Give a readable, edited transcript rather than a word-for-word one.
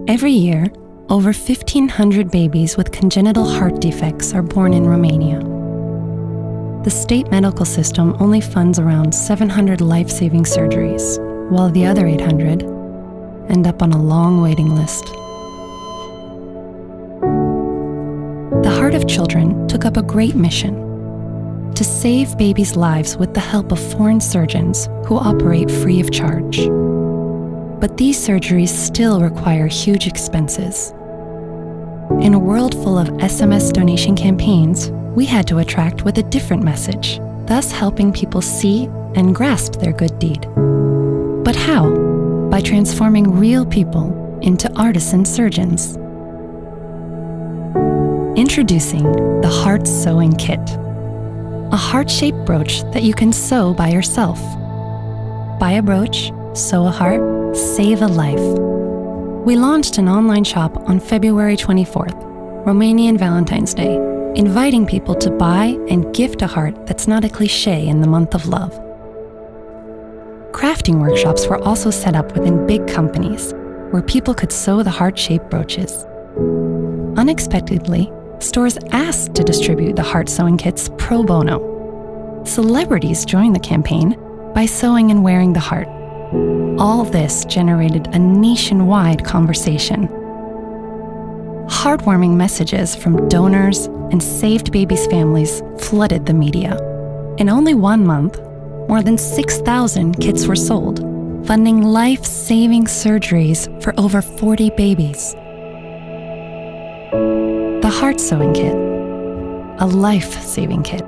Every year, over 1,500 babies with congenital heart defects are born in Romania. The state medical system only funds around 700 life-saving surgeries, while the other 800 end up on a long waiting list. The Heart of Children took up a great mission: to save babies' lives with the help of foreign surgeons who operate free of charge. But these surgeries still require huge expenses. In a world full of SMS donation campaigns, we had to attract with a different message, thus helping people see and grasp their good deed. But how? By transforming real people into artisan surgeons. Introducing the Heart Sewing Kit, a heart-shaped brooch that you can sew by yourself. Buy a brooch, sew a heart, save a life. We launched an online shop on February 24th, Romanian Valentine's Day, inviting people to buy and gift a heart that's not a cliché in the month of love. Crafting workshops were also set up within big companies, where people could sew the heart-shaped brooches. Unexpectedly, stores asked to distribute the heart sewing kits pro bono. Celebrities joined the campaign by sewing and wearing the heart. All this generated a nationwide conversation. Heartwarming messages from donors and saved babies' families flooded the media. In only 1 month, more than 6,000 kits were sold, funding life-saving surgeries for over 40 babies. The Heart Sewing Kit, a life-saving kit.